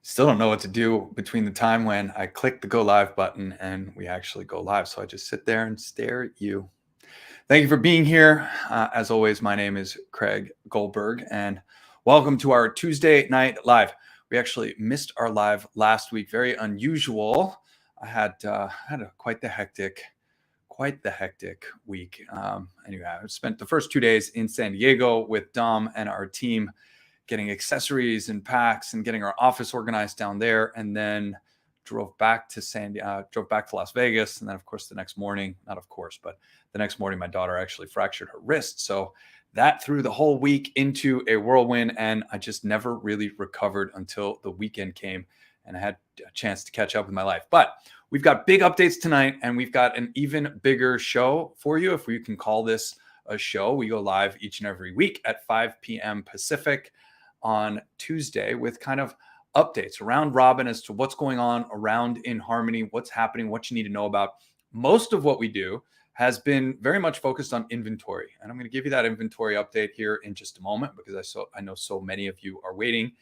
Still don't know what to do between the time when I click the go live button and we actually go live. So I just sit there and stare at you. Thank you for being here. As always, my name is Craig Goldberg, and welcome to our Tuesday night live. We actually missed our live last week. Very unusual. I had quite the hectic week. Anyway, I spent the first 2 days in San Diego with Dom and our team, getting accessories and packs and getting our office organized down there, and then drove back to Las Vegas. And then, of course, the next morning, my daughter actually fractured her wrist. So that threw the whole week into a whirlwind, and I just never really recovered until the weekend came and I had a chance to catch up with my life. But we've got big updates tonight, and we've got an even bigger show for you, if we can call this a show. We go live each and every week at 5 p.m. Pacific on Tuesday with kind of updates around Robin as to what's going on around inHarmony, what's happening, what you need to know about. Most of what we do has been very much focused on inventory, and I'm going to give you that inventory update here in just a moment because I know so many of you are waiting,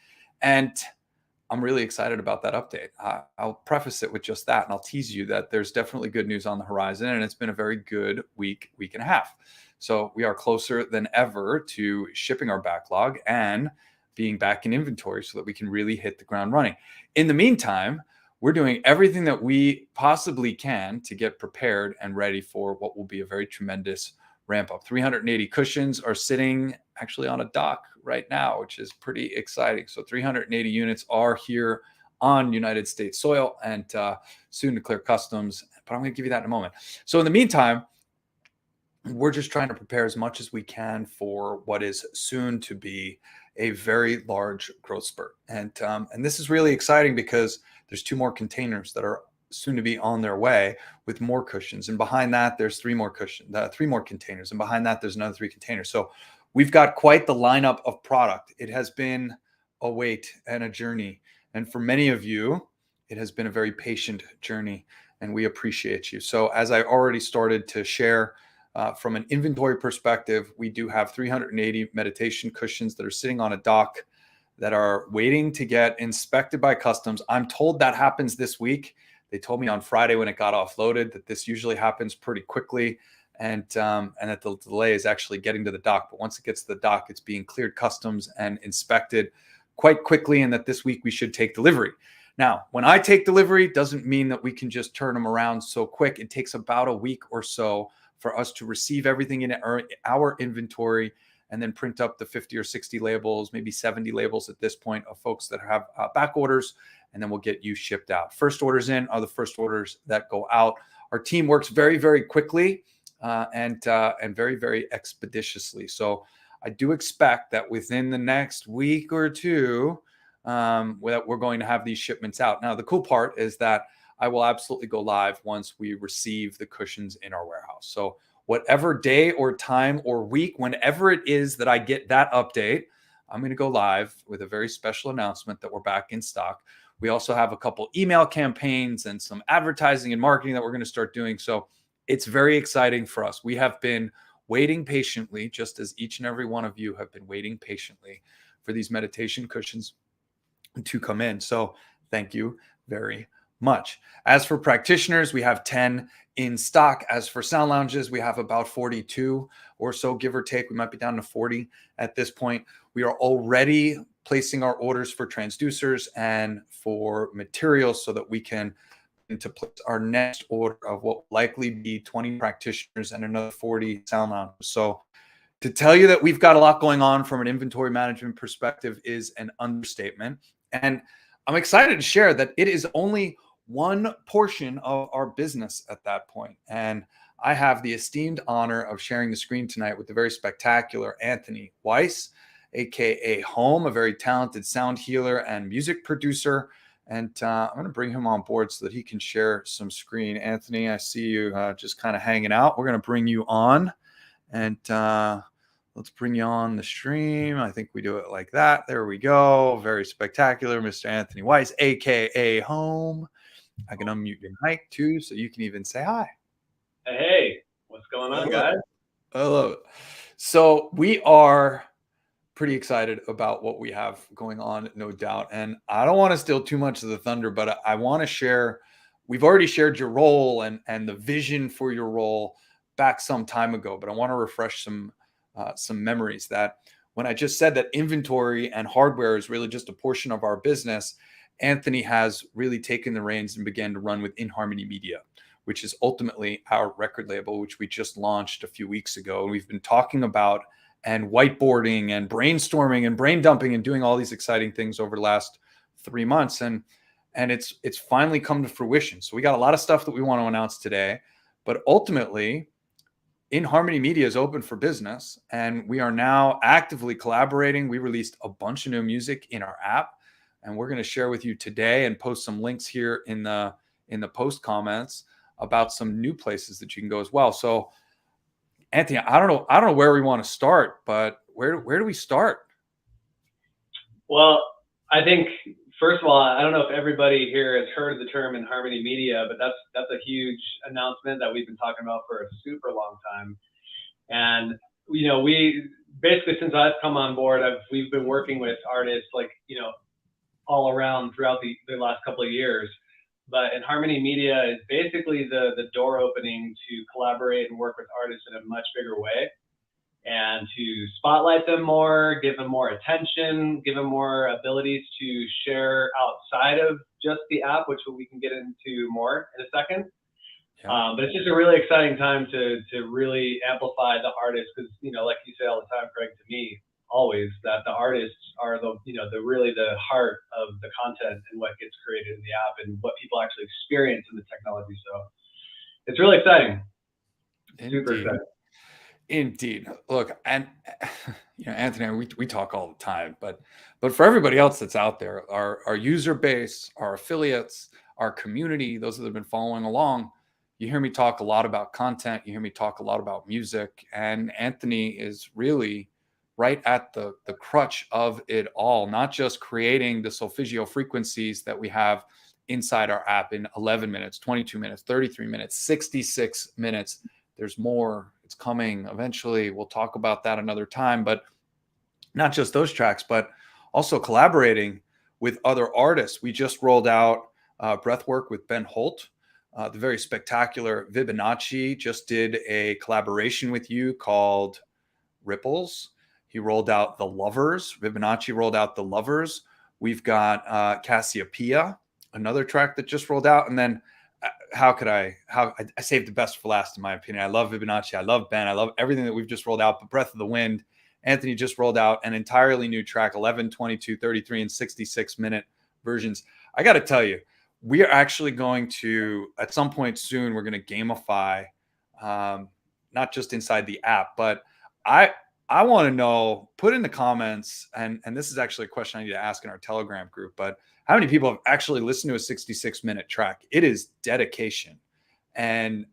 and I'm really excited about that update. I'll preface it with just that, and I'll tease you that there's definitely good news on the horizon, and it's been a very good week and a half. So we are closer than ever to shipping our backlog and being back in inventory so that we can really hit the ground running. In the meantime, we're doing everything that we possibly can to get prepared and ready for what will be a very tremendous ramp up. 380 cushions are sitting actually on a dock right now, which is pretty exciting. So 380 units are here on United States soil and soon to clear customs, but I'm going to give you that in a moment. So in the meantime, we're just trying to prepare as much as we can for what is soon to be a very large growth spurt. And this is really exciting because there's 2 more containers that are soon to be on their way with more cushions. And behind that, there's 3 more containers. And behind that, there's another 3 containers. So we've got quite the lineup of product. It has been a wait and a journey. And for many of you, it has been a very patient journey, and we appreciate you. So as I already started to share, from an inventory perspective, we do have 380 meditation cushions that are sitting on a dock that are waiting to get inspected by customs. I'm told that happens this week. They told me on Friday when it got offloaded that this usually happens pretty quickly, and that the delay is actually getting to the dock. But once it gets to the dock, it's being cleared customs and inspected quite quickly, and that this week we should take delivery. Now, when I take delivery, doesn't mean that we can just turn them around so quick. It takes about a week or so for us to receive everything in our inventory and then print up the 50 or 60 labels, maybe 70 labels at this point, of folks that have back orders, and then we'll get you shipped out. First orders in are the first orders that go out. Our team works very, very quickly and very, very expeditiously. So I do expect that within the next week or two, we're going to have these shipments out. Now, the cool part is that I will absolutely go live once we receive the cushions in our warehouse. So whatever day or time or week, whenever it is that I get that update, I'm going to go live with a very special announcement that we're back in stock. We also have a couple email campaigns and some advertising and marketing that we're going to start doing. So it's very exciting for us. We have been waiting patiently, just as each and every one of you have been waiting patiently for these meditation cushions to come in. So thank you very much. As for practitioners, we have 10 in stock. As for sound lounges, we have about 42 or so, give or take. We might be down to 40 at this point. We are already placing our orders for transducers and for materials so that we can to place our next order of what will likely be 20 practitioners and another 40 sound lounges. So to tell you that we've got a lot going on from an inventory management perspective is an understatement. And I'm excited to share that it is only one portion of our business at that point. And I have the esteemed honor of sharing the screen tonight with the very spectacular Anthony Weiss, aka Home, a very talented sound healer and music producer. And I'm going to bring him on board so that he can share some screen. Anthony, I see you just kind of hanging out. We're going to bring you on, and let's bring you on the stream. I think we do it like that. There we go. Very spectacular, Mr. Anthony Weiss, aka Home. I can unmute your mic too, so you can even say hi. Hey, what's going on, guys? Hello. So we are pretty excited about what we have going on, no doubt. And I don't want to steal too much of the thunder, but I want to share. We've already shared your role and the vision for your role back some time ago, but I want to refresh some memories that when I just said that inventory and hardware is really just a portion of our business, Anthony has really taken the reins and began to run with inHarmony Media, which is ultimately our record label, which we just launched a few weeks ago. And we've been talking about and whiteboarding and brainstorming and brain dumping and doing all these exciting things over the last 3 months. And it's finally come to fruition. So we got a lot of stuff that we want to announce today, but ultimately inHarmony Media is open for business and we are now actively collaborating. We released a bunch of new music in our app and we're going to share with you today and post some links here in the post comments about some new places that you can go as well. So Anthony, I don't know where we want to start, but where do we start? Well, I think first of all, I don't know if everybody here has heard of the term inHarmony Media, but that's a huge announcement that we've been talking about for a super long time. And we basically, since I've come on board, we've been working with artists all around throughout the last couple of years. But inHarmony Media is basically the door opening to collaborate and work with artists in a much bigger way and to spotlight them more, give them more attention, give them more abilities to share outside of just the app, which we can get into more in a second. Yeah. But it's just a really exciting time to really amplify the artists because, like you say all the time, Craig, to me, always, that the artists are the really the heart of the content and what gets created in the app and what people actually experience in the technology. So it's really exciting. Super exciting. Indeed. Look, and Anthony, we talk all the time, but for everybody else that's out there, our user base, our affiliates, our community, those that have been following along, you hear me talk a lot about content. You hear me talk a lot about music, and Anthony is really right at the crutch of it all, not just creating the solfeggio frequencies that we have inside our app in 11 minutes, 22 minutes, 33 minutes, 66 minutes. There's more. It's coming eventually. We'll talk about that another time, but not just those tracks, but also collaborating with other artists. We just rolled out Breathwork with Ben Holt. The very spectacular Fibonacci just did a collaboration with you called Ripples. He rolled out The Lovers. Fibonacci rolled out The Lovers. We've got Cassiopeia, another track that just rolled out. And then I saved the best for last, in my opinion. I love Fibonacci. I love Ben. I love everything that we've just rolled out. But Breath of the Wind, Anthony just rolled out an entirely new track, 11, 22, 33, and 66-minute versions. I got to tell you, we are actually going to, at some point soon, we're going to gamify, not just inside the app, but I want to know, put in the comments, and this is actually a question I need to ask in our Telegram group, but how many people have actually listened to a 66-minute track? It is dedication. And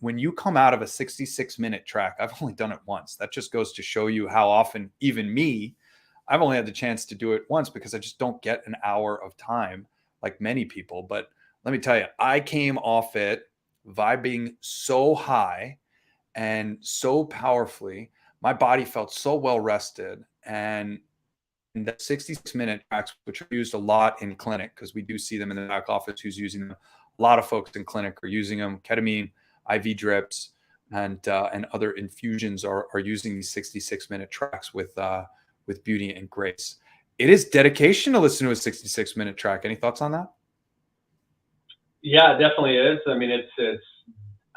when you come out of a 66-minute track, I've only done it once. That just goes to show you how often, even me, I've only had the chance to do it once because I just don't get an hour of time like many people. But let me tell you, I came off it vibing so high and so powerfully. My body felt so well rested, and the 66-minute tracks, which are used a lot in clinic, because we do see them in the back office who's using them. A lot of folks in clinic are using them. Ketamine, IV drips, and other infusions are using these 66-minute tracks with beauty and grace. It is dedication to listen to a 66-minute track. Any thoughts on that? Yeah, it definitely is. I mean, it's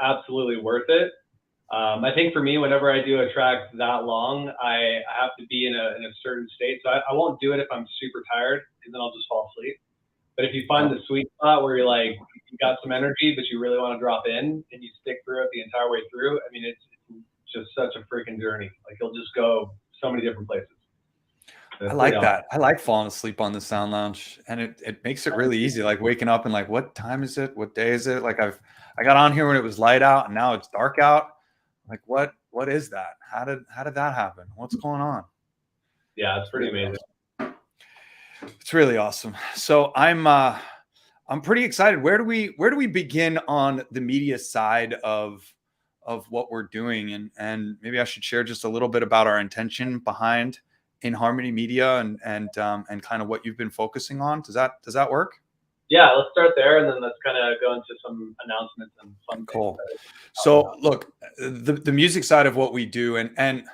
absolutely worth it. I think for me, whenever I do a track that long, I have to be in a certain state. So I won't do it if I'm super tired, because then I'll just fall asleep. But if you find the sweet spot where you're like, you got some energy, but you really want to drop in and you stick through it the entire way through, I mean, it's just such a freaking journey. Like, you'll just go so many different places. I like that. I like falling asleep on the Sound Lounge, and it makes it really easy. Like waking up and like, what time is it? What day is it? Like I got on here when it was light out, and now it's dark out. Like, what is that? How did that happen? What's going on? Yeah, it's pretty amazing. It's really awesome. So I'm pretty excited. Where do we begin on the media side of what we're doing? And maybe I should share just a little bit about our intention behind inHarmony Media and kind of what you've been focusing on? Does that work? Yeah, let's start there, and then let's kind of go into some announcements and fun Cool. things. So look, the music side of what we do, and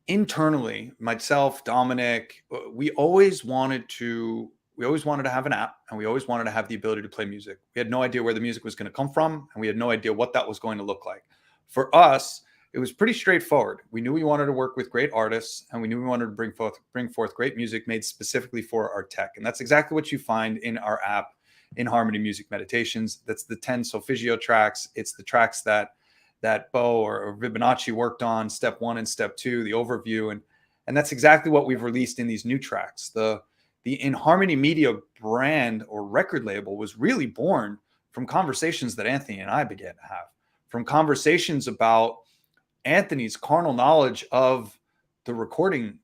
internally, myself, Dominic, we always wanted to have an app, and we always wanted to have the ability to play music. We had no idea where the music was going to come from, and we had no idea what that was going to look like. For us, it was pretty straightforward. We knew we wanted to work with great artists, and we knew we wanted to bring forth great music made specifically for our tech. And that's exactly what you find in our app, inHarmony Music Meditations. That's the 10 solfeggio tracks. It's the tracks that Bo or Fibonacci worked on, step 1 and step 2, the overview. And that's exactly what we've released in these new tracks. The inHarmony Media brand or record label was really born from conversations that Anthony and I began to have, from conversations about Anthony's carnal knowledge of the recording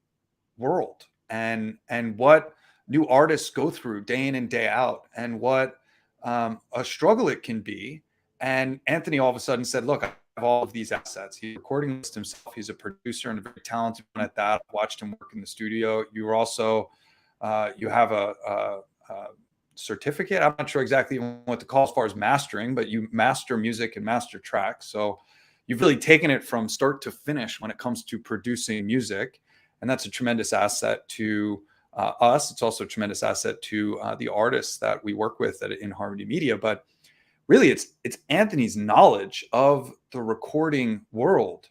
world and what new artists go through day in and day out, and what a struggle it can be. And Anthony all of a sudden said, look, I have all of these assets. He's recording this himself. He's a producer and a very talented one at that. I've watched him work in the studio. You were also, you have a certificate. I'm not sure exactly what to call as far as mastering, but you master music and master tracks. So you've really taken it from start to finish when it comes to producing music. And that's a tremendous asset to us. It's also a tremendous asset to the artists that we work with at inHarmony Media. But really, it's Anthony's knowledge of the recording world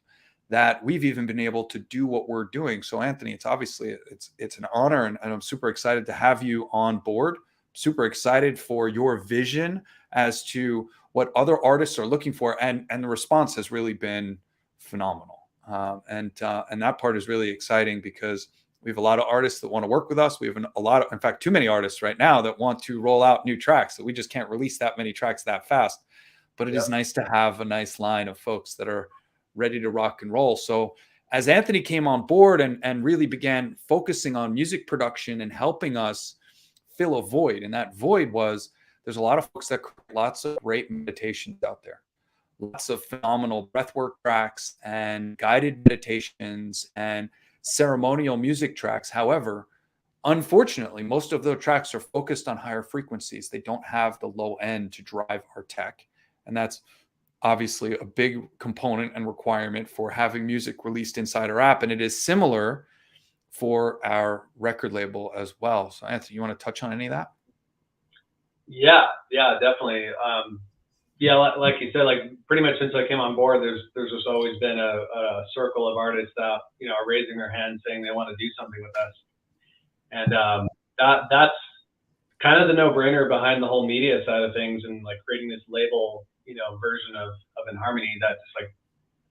that we've even been able to do what we're doing. So Anthony, it's obviously it's an honor, and I'm super excited to have you on board. Super excited for your vision as to what other artists are looking for, and the response has really been phenomenal. And that part is really exciting because we have a lot of artists that want to work with us. We have a lot of, in fact, too many artists right now that want to roll out new tracks, that we just can't release that many tracks that fast. But it is nice to have a nice line of folks that are ready to rock and roll. So as Anthony came on board and really began focusing on music production and helping us fill a void, and that void was, there's a lot of folks that create lots of great meditations out there, lots of phenomenal breathwork tracks and guided meditations and ceremonial music tracks. However, unfortunately, most of those tracks are focused on higher frequencies. They don't have the low end to drive our tech. And that's obviously a big component and requirement for having music released inside our app. And it is similar for our record label as well. So Anthony, you want to touch on any of that? Yeah, definitely. Yeah, like you said, like pretty much since I came on board, there's just always been a circle of artists that, you know, are raising their hand saying they want to do something with us. And that's kind of the no-brainer behind the whole media side of things, and like creating this label, you know, version of inHarmony that just like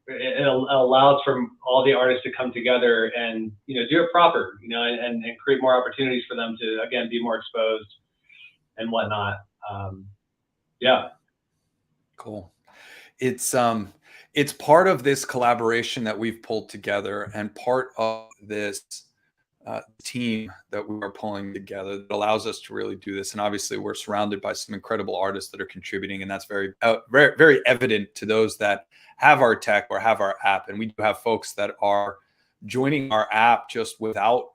it allows for all the artists to come together and, you know, do it proper, you know, and create more opportunities for them to, again, be more exposed and whatnot. Yeah. Cool. It's part of this collaboration that we've pulled together, and part of this team that we are pulling together that allows us to really do this. And obviously we're surrounded by some incredible artists that are contributing, and that's very, very, very evident to those that have our tech or have our app. And we do have folks that are joining our app just without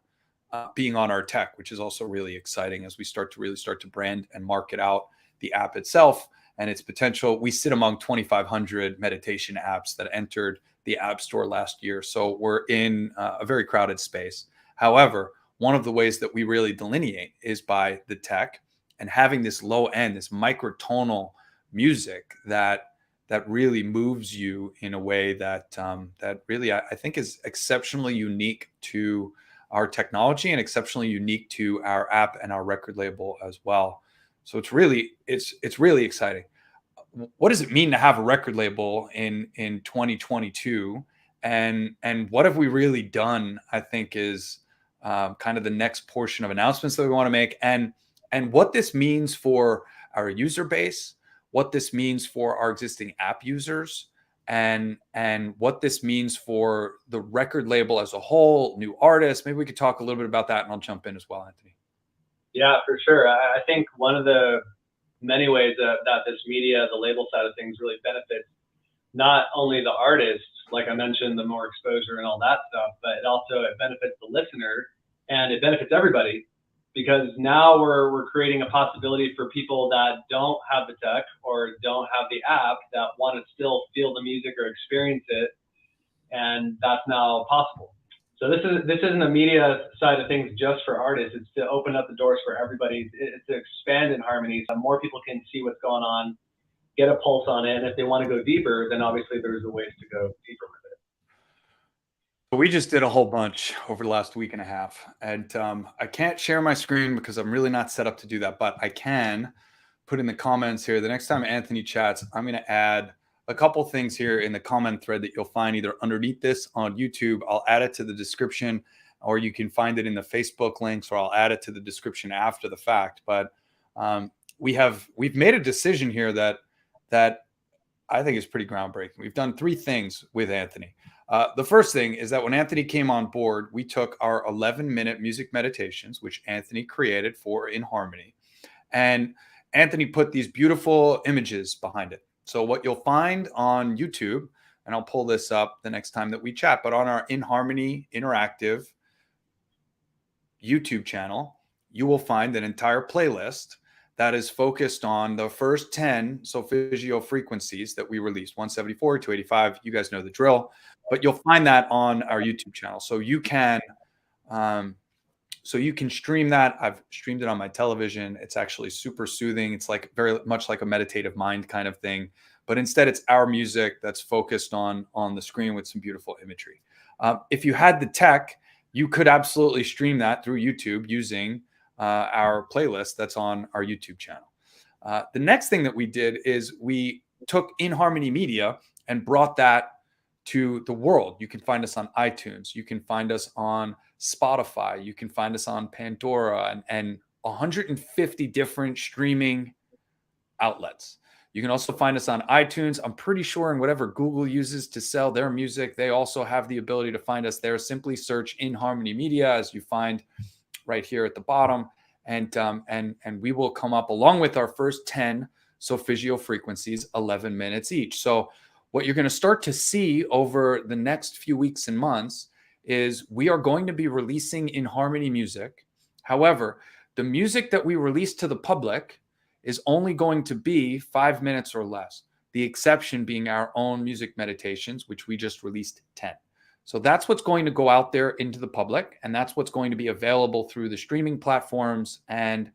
being on our tech, which is also really exciting as we start to brand and market out the app itself and its potential. We sit among 2,500 meditation apps that entered the App Store last year. So we're in a very crowded space. However, one of the ways that we really delineate is by the tech and having this low end, this microtonal music that really moves you in a way that that really I think is exceptionally unique to our technology and exceptionally unique to our app and our record label as well. So it's really exciting. What does it mean to have a record label in 2022? And what have we really done, I think, is kind of the next portion of announcements that we want to make, and what this means for our user base, what this means for our existing app users, and what this means for the record label as a whole, new artists. Maybe we could talk a little bit about that, and I'll jump in as well, Anthony. Yeah, for sure. I think one of the many ways that this media, the label side of things, really benefits not only the artists, like I mentioned, the more exposure and all that stuff, but it benefits the listener and it benefits everybody, because now we're creating a possibility for people that don't have the tech or don't have the app that want to still feel the music or experience it, and that's now possible. So this isn't a media side of things just for artists. It's to open up the doors for everybody. It's to expand inHarmony so more people can see what's going on, get a pulse on it, and if they want to go deeper, then obviously there's a ways to go deeper with it. We just did a whole bunch over the last week and a half, and I can't share my screen because I'm really not set up to do that, but I can put in the comments here. The next time Anthony chats, I'm going to add a couple things here in the comment thread that you'll find either underneath this on YouTube. I'll add it to the description, or you can find it in the Facebook links, or I'll add it to the description after the fact. But we've made a decision here that I think is pretty groundbreaking. We've done three things with Anthony. The first thing is that when Anthony came on board, we took our 11-minute music meditations, which Anthony created for inHarmony, and Anthony put these beautiful images behind it. So what you'll find on YouTube, and I'll pull this up the next time that we chat, but on our inHarmony Interactive YouTube channel, you will find an entire playlist that is focused on the first 10 solfeggio frequencies that we released, 174, 285. You guys know the drill, but you'll find that on our YouTube channel. So you can stream that. I've streamed it on my television. It's actually super soothing. It's like very much like a meditative mind kind of thing, but instead it's our music that's focused on the screen with some beautiful imagery. If you had the tech, you could absolutely stream that through YouTube using our playlist that's on our YouTube channel. The next thing that we did is we took inHarmony Media and brought that to the world. You can find us on iTunes. You can find us on Spotify. You can find us on Pandora and 150 different streaming outlets. You can also find us on iTunes. I'm pretty sure in whatever Google uses to sell their music, they also have the ability to find us there. Simply search inHarmony Media, as you find right here at the bottom, and we will come up along with our first 10 solfeggio frequencies, 11 minutes each. So what you're going to start to see over the next few weeks and months is we are going to be releasing inHarmony music. However, the music that we release to the public is only going to be 5 minutes or less. The exception being our own music meditations, which we just released 10. So that's what's going to go out there into the public, and that's what's going to be available through the streaming platforms and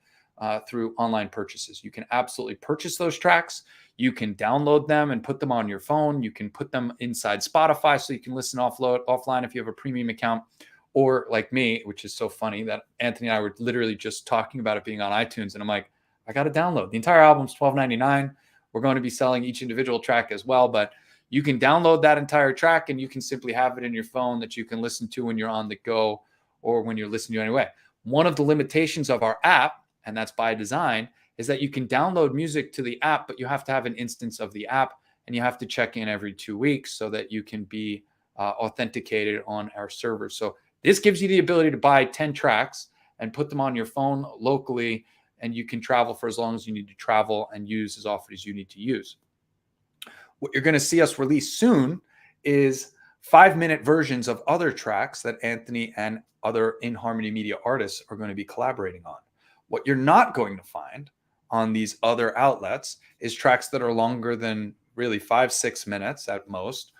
through online purchases. You can absolutely purchase those tracks. You can download them and put them on your phone. You can put them inside Spotify so you can listen offline if you have a premium account. Or like me, which is so funny that Anthony and I were literally just talking about it being on iTunes, and I'm like, I got to download. The entire album's $12.99. We're going to be selling each individual track as well, but you can download that entire track and you can simply have it in your phone that you can listen to when you're on the go or when you're listening to it anyway. One of the limitations of our app, and that's by design, is that you can download music to the app, but you have to have an instance of the app and you have to check in every 2 weeks so that you can be authenticated on our server. So this gives you the ability to buy 10 tracks and put them on your phone locally, and you can travel for as long as you need to travel and use as often as you need to use. What you're going to see us release soon is 5-minute versions of other tracks that Anthony and other inHarmony Media artists are going to be collaborating on. What you're not going to find on these other outlets is tracks that are longer than really 5-6 minutes at most,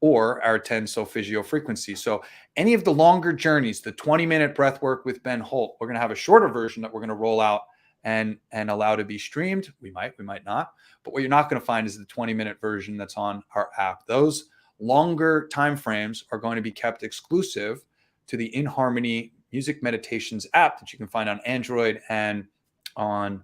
or our 10 solfeggio frequencies. So any of the longer journeys, the 20-minute breath work with Ben Holt, we're going to have a shorter version that we're going to roll out and allow to be streamed. We might not. But what you're not going to find is the 20-minute version that's on our app. Those longer time frames are going to be kept exclusive to the inHarmony Music Meditations app that you can find on Android and on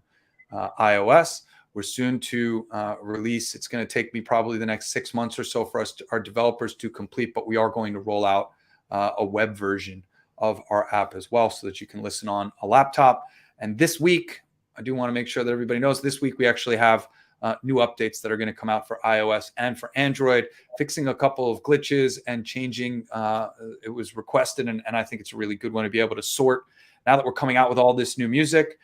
iOS. We're soon to release. It's going to take me probably the next 6 months or so for our developers to complete, but we are going to roll out a web version of our app as well so that you can listen on a laptop. And this week, I do want to make sure that everybody knows this week we actually have new updates that are going to come out for iOS and for Android, fixing a couple of glitches and changing. It was requested, and I think it's a really good one to be able to sort. Now that we're coming out with all this new music,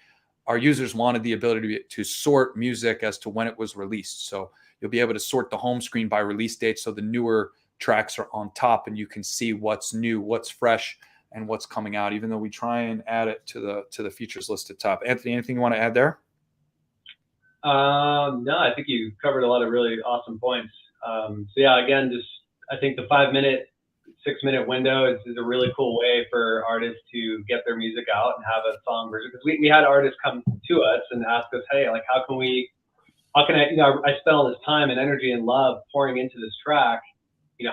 our users wanted the ability to sort music as to when it was released. So you'll be able to sort the home screen by release date. So the newer tracks are on top, and you can see what's new, what's fresh, and what's coming out, even though we try and add it to the features list at top. Anthony, anything you want to add there? No, I think you covered a lot of really awesome points. So yeah, again, just I think the 5-minute, 6-minute window is a really cool way for artists to get their music out and have a song version. Because we had artists come to us and ask us, hey, like how can I, I spent all this time and energy and love pouring into this track,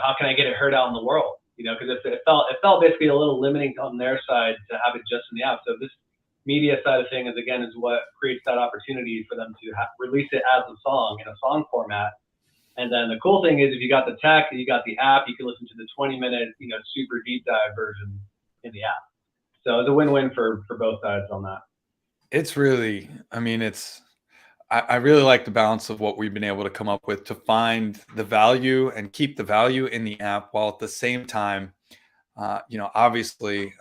how can I get it heard out in the world? Because it felt basically a little limiting on their side to have it just in the app. So this media side of things is what creates that opportunity for them to release it as a song in a song format. And then the cool thing is if you got the tech, you got the app, you can listen to the 20-minute, super deep dive version in the app. So it's a win-win for both sides on that. It's really, I really like the balance of what we've been able to come up with to find the value and keep the value in the app, while at the same time, obviously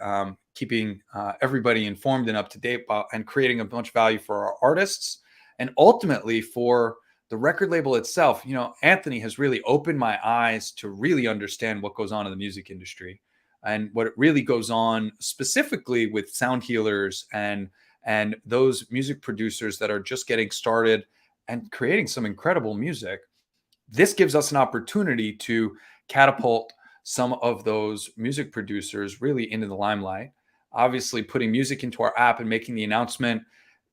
keeping everybody informed and up to date and creating a bunch of value for our artists and ultimately for the record label itself. Anthony has really opened my eyes to really understand what goes on in the music industry and what really goes on specifically with sound healers and those music producers that are just getting started and creating some incredible music. This gives us an opportunity to catapult some of those music producers really into the limelight. Obviously, putting music into our app and making the announcement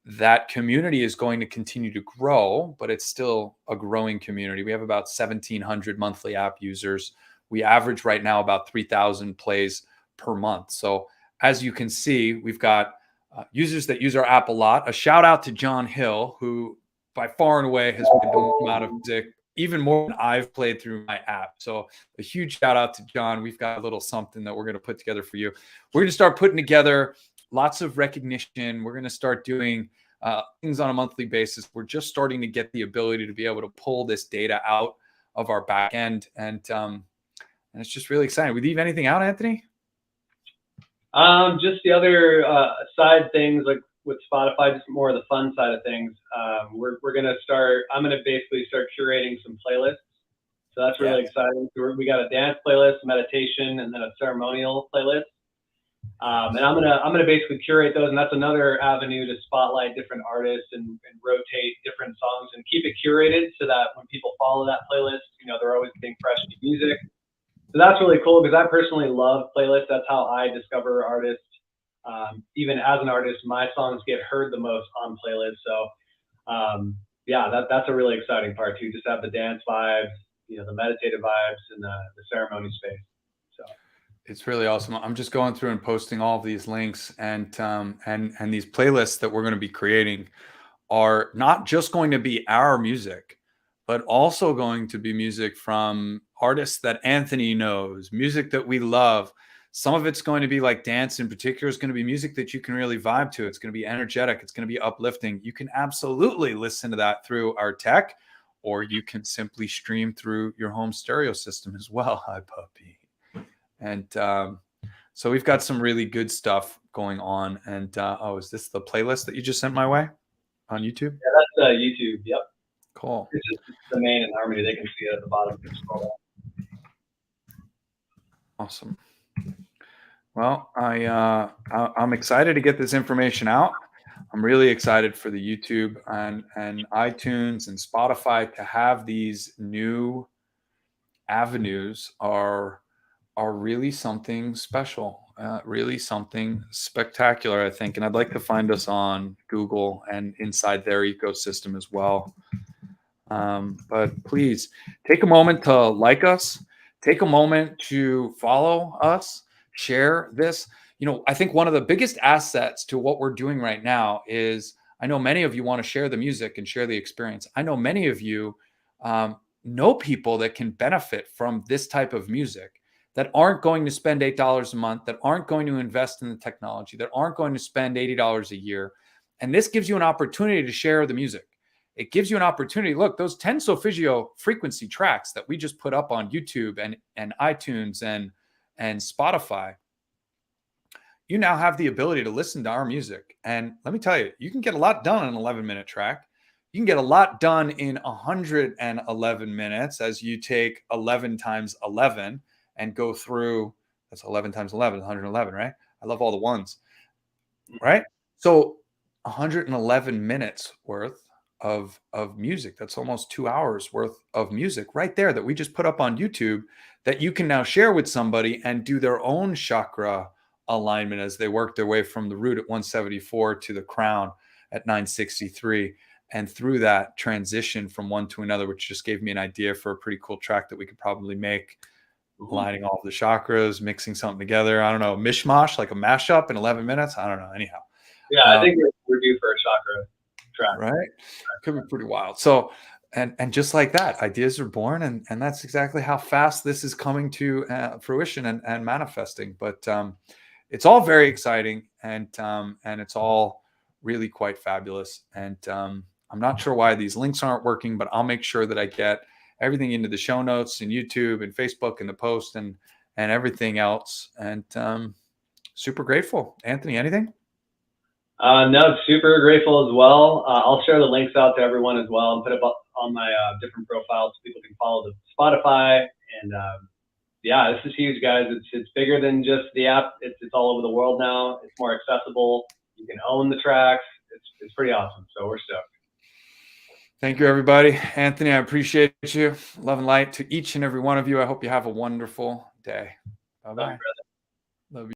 that community is going to continue to grow, but it's still a growing community. We have about 1,700 monthly app users. We average right now about 3,000 plays per month. So as you can see, we've got users that use our app a lot. A shout out to John Hill, who by far and away has played the amount of music, even more than I've played through my app. So a huge shout out to John. We've got a little something that we're going to put together for you. We're going to start putting together lots of recognition. We're going to start doing things on a monthly basis. We're just starting to get the ability to be able to pull this data out of our back end. And it's just really exciting. We leave anything out, Anthony? Just the other side things, like with Spotify, just more of the fun side of things. I'm going to basically start curating some playlists. So that's really exciting. So we got a dance playlist, meditation, and then a ceremonial playlist. And I'm gonna basically curate those, and that's another avenue to spotlight different artists and rotate different songs and keep it curated so that when people follow that playlist, they're always getting fresh new music. So that's really cool because I personally love playlists. That's how I discover artists. Even as an artist, my songs get heard the most on playlists. So that's a really exciting part too. Just have the dance vibes, the meditative vibes, and the ceremony space. So it's really awesome. I'm just going through and posting all of these links, and these playlists that we're going to be creating are not just going to be our music, but also going to be music from artists that Anthony knows, music that we love. Some of it's going to be like dance in particular is going to be music that you can really vibe to. It's going to be energetic. It's going to be uplifting. You can absolutely listen to that through our tech, or you can simply stream through your home stereo system as well. Hi, puppy. And so we've got some really good stuff going on. And is this the playlist that you just sent my way on YouTube? Yeah, that's YouTube. Yep. Cool. It's just the main inHarmony. They can see it at the bottom. Awesome. Well, I'm excited to get this information out. I'm really excited for the YouTube and iTunes and Spotify to have these new avenues are really something special, really something spectacular, I think. And I'd like to find us on Google and inside their ecosystem as well. But please take a moment to like us, take a moment to follow us, share this. I think one of the biggest assets to what we're doing right now is I know many of you want to share the music and share the experience. I know many of you know people that can benefit from this type of music, that aren't going to spend $8 a month, that aren't going to invest in the technology, that aren't going to spend $80 a year. And this gives you an opportunity to share the music. It gives you an opportunity. Look, those 10 Solfeggio frequency tracks that we just put up on YouTube and iTunes and Spotify, you now have the ability to listen to our music. And let me tell you, you can get a lot done on an 11-minute track. you can get a lot done in 111 minutes as you take 11 times 11 and go through. That's 11 times 11, 111, right? I love all the ones, right? So 111 minutes worth of music. That's almost 2 hours worth of music right there that we just put up on YouTube that you can now share with somebody and do their own chakra alignment as they work their way from the root at 174 to the crown at 963, and through that transition from one to another, which just gave me an idea for a pretty cool track that we could probably make, aligning all the chakras, mixing something together. I don't know, mishmash, like a mashup in 11 minutes. I don't know. Anyhow. Yeah, I think we're due for a chakra track. Right? Could be pretty wild. So, and just like that, ideas are born, and that's exactly how fast this is coming to fruition and manifesting. But it's all very exciting, and it's all really quite fabulous. And I'm not sure why these links aren't working, but I'll make sure that I get everything into the show notes and YouTube and Facebook and the post and everything else. And super grateful. Anthony, anything? No, super grateful as well. I'll share the links out to everyone as well and put it up on my different profiles so people can follow the Spotify. And yeah, this is huge, guys. It's bigger than just the app. It's all over the world now. It's more accessible. You can own the tracks. It's pretty awesome. So we're stoked. Thank you, everybody. Anthony, I appreciate you. Love and light to each and every one of you. I hope you have a wonderful day. Bye-bye.